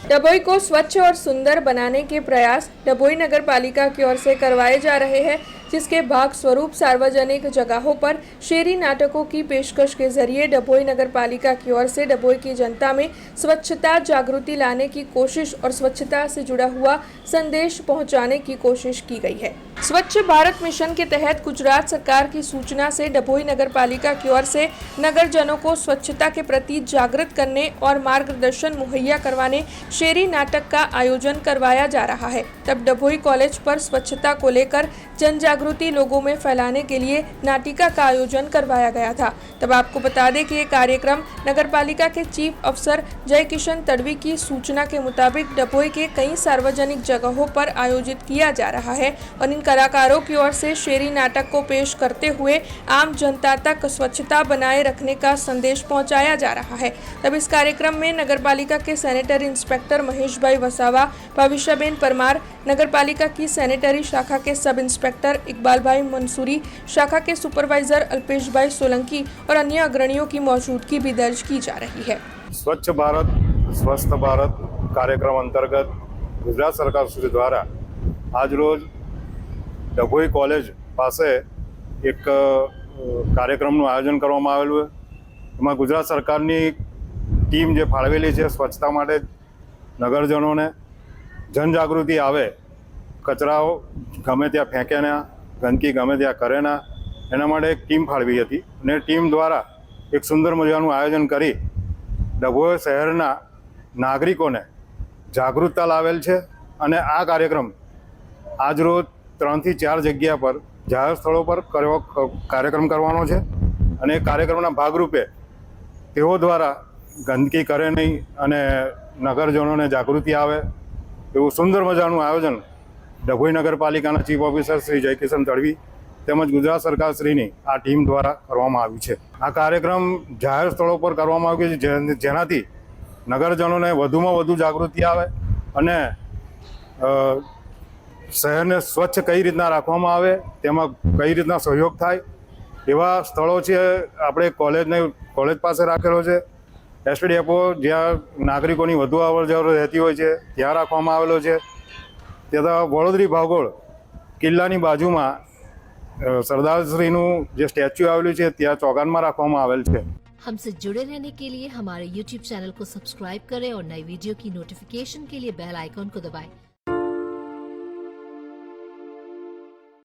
डभोई को स्वच्छ और सुंदर बनाने के प्रयास डभोई नगर पालिका की ओर से करवाए जा रहे हैं, जिसके भाग स्वरूप सार्वजनिक जगहों पर शेरी नाटकों की पेशकश के जरिए डभोई नगर पालिका की ओर से डभोई की जनता में स्वच्छता जागृति लाने की कोशिश और स्वच्छता से जुड़ा हुआ संदेश पहुंचाने की कोशिश की गई है। स्वच्छ भारत मिशन के तहत गुजरात सरकार की सूचना से डभोई नगर पालिका की ओर से नगरजनों को स्वच्छता के प्रति जागृत करने और मार्गदर्शन मुहैया करवाने शेरी नाटक का आयोजन करवाया जा रहा है। तब डभोई कॉलेज पर स्वच्छता को लेकर जन जागृति लोगों में फैलाने के लिए नाटिका का आयोजन करवाया गया था। तब आपको बता दें कि ये कार्यक्रम नगर पालिका के चीफ अफसर जय किशन तड़वी की सूचना के मुताबिक डभोई के कई सार्वजनिक जगहों पर आयोजित किया जा रहा है और इन कलाकारों की ओर से शेरी नाटक को पेश करते हुए आम जनता तक स्वच्छता बनाए रखने का संदेश पहुंचाया जा रहा है। तब इस कार्यक्रम में नगर पालिका के सैनिटरी इंस्पेक्टर महेश भाई वसावा, भविष्यबेन परमार, नगर पालिका की सैनिटरी शाखा के सब इंस्पेक्टर इकबाल भाई मंसूरी, शाखा के सुपरवाइजर अल्पेश भाई सोलंकी और अन्य अग्रणियों की मौजूदगी भी दर्ज की जा रही है। स्वच्छ भारत स्वस्थ भारत कार्यक्रम अंतर्गत गुजरात सरकार श्री द्वारा आज रोज डभोई कॉलेज પાસે એક કાર્યક્રમનું આયોજન કરવામાં આવેલું છે। એમાં ગુજરાત સરકારની ટીમ જે ફાળવેલી છે સ્વચ્છતા માટે નગરજનોને જનજાગૃતિ આવે, કચરાઓ ગમે ત્યાં ફેંકે ના, ગંદકી ગમે ત્યાં કરે ના, એના માટે એક ટીમ ફાળવી હતી અને ટીમ દ્વારા એક સુંદર મજાનું આયોજન કરી ડભોઈ શહેરના નાગરિકોને જાગૃતતા લાવેલ છે। અને આ કાર્યક્રમ આજ રોજ 3 થી 4 જગ્યા પર જાહેર સ્થળો પર કાર્યક્રમ કરવાનો છે અને કાર્યક્રમના ભાગરૂપે તેઓ દ્વારા ગંદકી કરે નહીં અને નગરજનોને જાગૃતિ આવે એવું સુંદર મજાનું આયોજન ડભોઈ નગરપાલિકાના ચીફ ઓફિસર શ્રી જયકિશન તડવી તેમજ ગુજરાત સરકાર શ્રીની આ ટીમ દ્વારા કરવામાં આવ્યું છે। આ કાર્યક્રમ જાહેર સ્થળો પર કરવામાં આવ્યો છે જેનાથી નગરજનોને વધુમાં વધુ જાગૃતિ આવે અને શહેરને સ્વચ્છ કઈ રીતના રાખવામાં આવે તેમાં કઈ રીતના સહયોગ થાય એવા સ્થળો છે। આપણે કોલેજ પાસે રાખેલો છે, એસટી ડેપો જ્યાં નાગરિકોની વધુ અવરજવર રહેતી હોય છે ત્યાં રાખવામાં આવેલો છે। તથા વડોદરી ભાગોળ કિલ્લાની બાજુમાં સરદારશ્રીનું જે સ્ટેચ્યુ આવેલું છે ત્યાં ચોગાનમાં રાખવામાં આવેલ છે। हमसे जुड़े रहने के लिए हमारे YouTube चैनल को सब्सक्राइब करें और नई वीडियो की नोटिफिकेशन के लिए बेल आइकॉन को दबाएं।